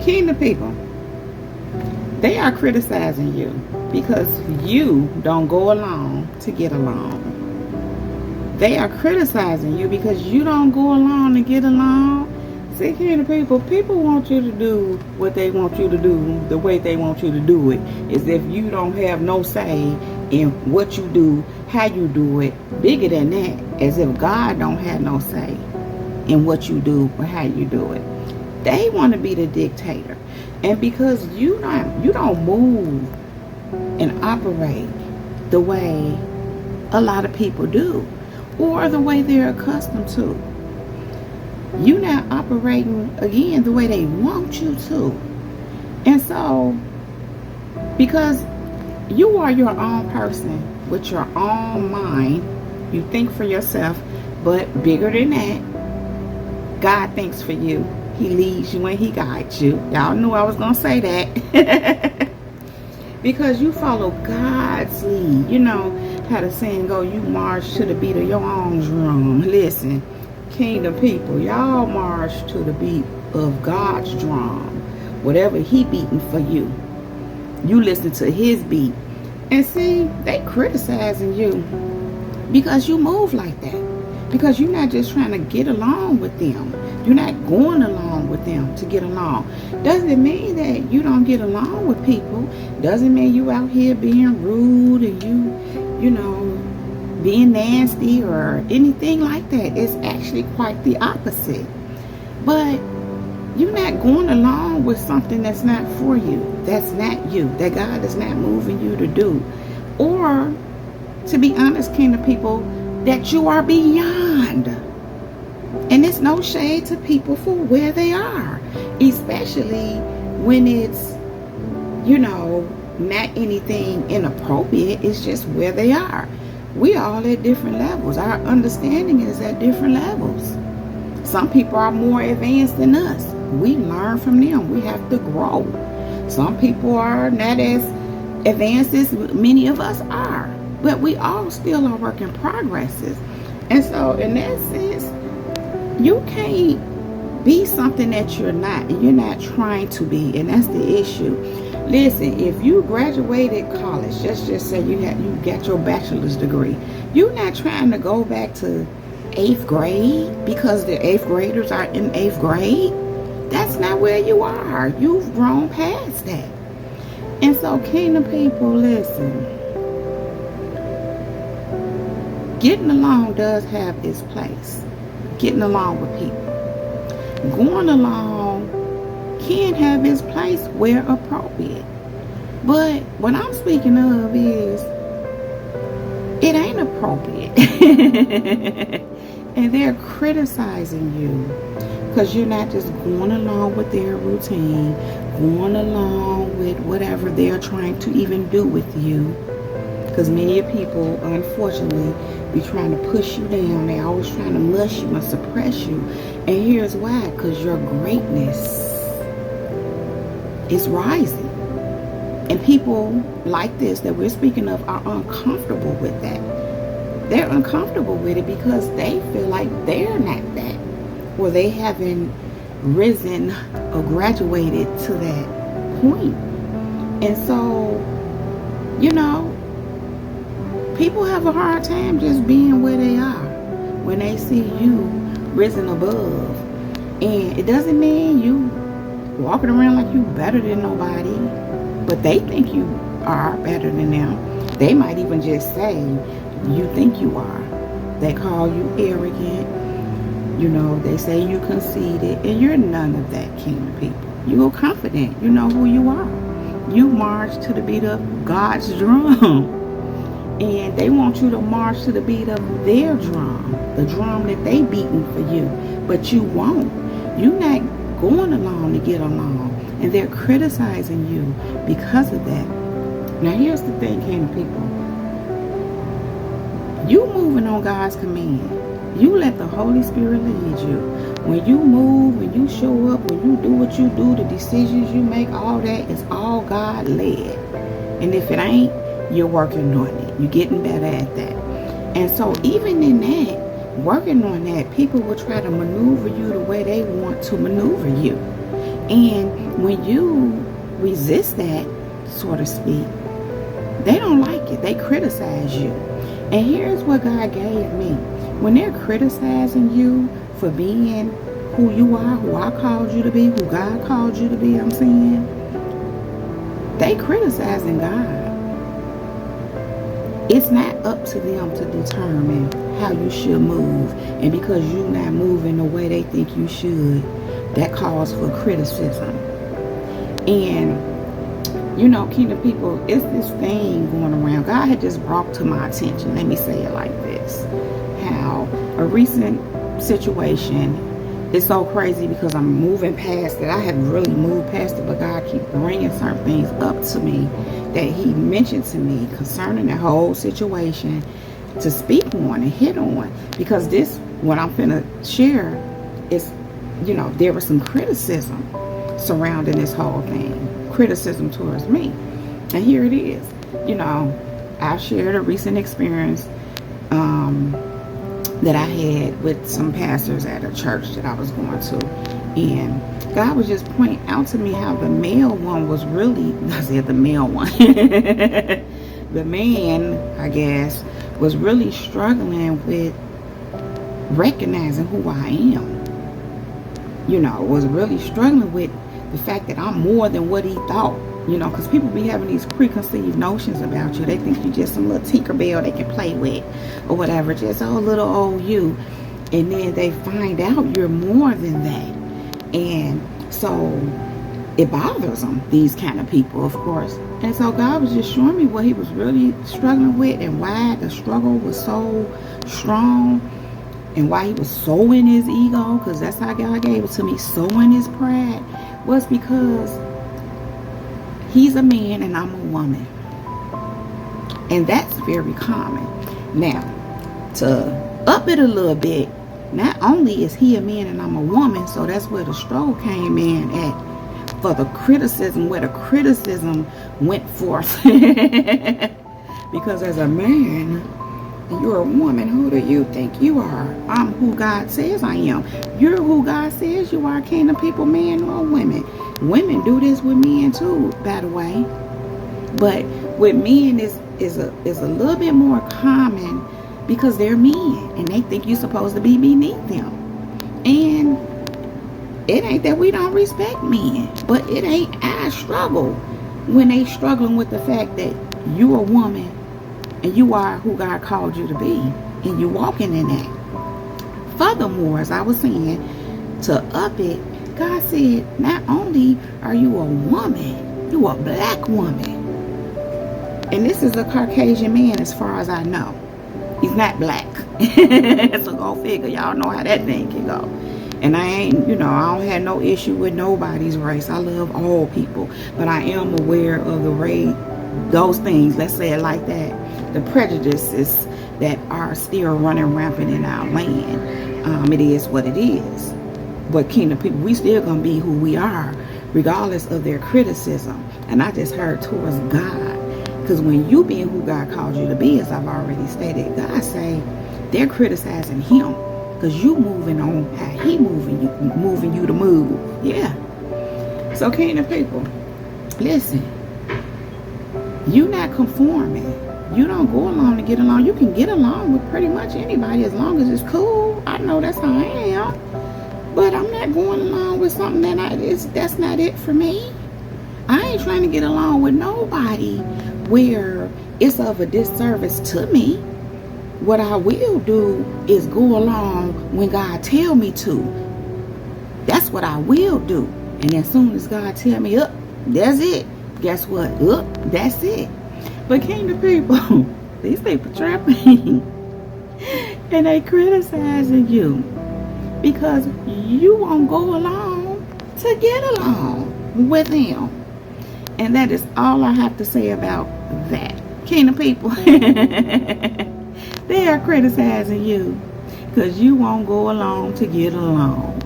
Kingdom people, they are criticizing you because you don't go along to get along. They are criticizing you because you don't go along to get along. See, kingdom people want you to do what they want you to do the way they want you to do it, as if you don't have no say in what you do, how you do it. Bigger than that, as if God don't have no say in what you do or how you do it. They want to be the dictator. And because you don't move and operate the way a lot of people do, or the way they're accustomed to, you're not operating again the way they want you to. And so, because you are your own person with your own mind, you think for yourself, but bigger than that, God thinks for you. He leads you and He guides you. Y'all knew I was going to say that. Because you follow God's lead. You know how the saying go, you march to the beat of your own drum. Listen, kingdom people, y'all march to the beat of God's drum. Whatever He beating for you, you listen to His beat. And see, they criticizing you because you move like that. Because you're not just trying to get along with them. You're not going along with them to get along. Doesn't mean that you don't get along with people. Doesn't mean you out here being rude and you know, being nasty or anything like that. It's actually quite the opposite. But you're not going along with something that's not for you. That's not you. That God is not moving you to do. Or, to be honest, kingdom people, that you are beyond. And it's no shade to people for where they are. Especially when it's, you know, not anything inappropriate. It's just where they are. We all at different levels. Our understanding is at different levels. Some people are more advanced than us. We learn from them. We have to grow. Some people are not as advanced as many of us are. But we all still are work in progresses. And so in that sense, you can't be something that you're not. And you're not trying to be. And that's the issue. Listen, if you graduated college, let's just say you got your bachelor's degree. You're not trying to go back to 8th grade because the 8th graders are in 8th grade. That's not where you are. You've grown past that. And so, kingdom people, listen. Getting along does have its place. Getting along with people. Going along can have its place where appropriate. But what I'm speaking of is, it ain't appropriate. And they're criticizing you because you're not just going along with their routine, going along with whatever they're trying to even do with you. Because many people, unfortunately, be trying to push you down. They're always trying to mush you and suppress you. And here's why. Because your greatness is rising. And people like this that we're speaking of are uncomfortable with that. They're uncomfortable with it because they feel like they're not that. Or they haven't risen or graduated to that point. And so, you know, people have a hard time just being where they are when they see you risen above. And it doesn't mean you walking around like you better than nobody, but they think you are better than them. They might even just say you think you are. They call you arrogant. You know, they say you conceited, and you're none of that, kingdom people. You're confident. You know who you are. You march to the beat of God's drum. And they want you to march to the beat of their drum. The drum that they beating for you. But you won't. You're not going along to get along. And they're criticizing you because of that. Now here's the thing, kingdom people. You moving on God's command. You let the Holy Spirit lead you. When you move, when you show up, when you do what you do, the decisions you make, all that is all God led. And if it ain't, you're working on it. You're getting better at that. And so even in that, working on that, people will try to maneuver you the way they want to maneuver you. And when you resist that, so to speak, they don't like it. They criticize you. And here's what God gave me. When they're criticizing you for being who you are, who I called you to be, who God called you to be, I'm saying, they criticizing God. It's not up to them to determine how you should move. And because you're not moving the way they think you should, that calls for criticism. And, you know, kingdom people, it's this thing going around. God had just brought to my attention, let me say it like this, how a recent situation is so crazy because I'm moving past it. I haven't really moved past it, but God keeps bringing certain things up to me that he mentioned to me concerning the whole situation to speak on and hit on. Because this, what I'm finna share is, you know, there was some criticism surrounding this whole thing. Criticism towards me. And here it is. You know, I shared a recent experience that I had with some pastors at a church that I was going to. And God was just pointing out to me how the male one was really, I said the male one, the man, I guess, was really struggling with recognizing who I am. You know, was really struggling with the fact that I'm more than what he thought. You know, because people be having these preconceived notions about you. They think you're just some little Tinkerbell they can play with or whatever. Just, oh, little old you. And then they find out you're more than that. And so it bothers them, these kind of people, of course. And so God was just showing me what he was really struggling with and why the struggle was so strong and why he was so in his ego, because that's how God gave it to me, so in his pride, was because he's a man and I'm a woman. And that's very common. Now, to up it a little bit, not only is he a man and I'm a woman, so that's where the struggle came in at, for the criticism, where the criticism went forth. Because as a man, you're a woman, who do you think you are? I'm who God says I am. You're who God says you are, kingdom people, man or women. Women do this with men too, by the way. But with men is a little bit more common because they're men and they think you're supposed to be beneath them. And it ain't that we don't respect men, but it ain't our struggle when they struggling with the fact that you're a woman and you are who God called you to be and you walking in that. Furthermore, as I was saying, to up it, God said, not only are you a woman, you a black woman. And this is a Caucasian man as far as I know. He's not black. So go figure. Y'all know how that thing can go. And I ain't, you know, I don't have no issue with nobody's race. I love all people. But I am aware of the race, those things, let's say it like that, the prejudices that are still running rampant in our land. It is what it is. But kingdom people, we still gonna be who we are, regardless of their criticism. And I just heard towards God. Because when you being who God called you to be, as I've already stated, God say they're criticizing him because you moving on how he moving you to move. Yeah. So kingdom people, listen, you not conforming. You don't go along to get along. You can get along with pretty much anybody as long as it's cool. I know that's how I am. But I'm not going along with something that's not it for me. I ain't trying to get along with nobody where it's of a disservice to me. What I will do is go along when God tell me to. That's what I will do. And as soon as God tell me, up, that's it. Guess what? Up, that's it. But kingdom people, these people trapping and they criticizing you because you won't go along to get along with them. And that is all I have to say about that. Kingdom people, they are criticizing you because you won't go along to get along.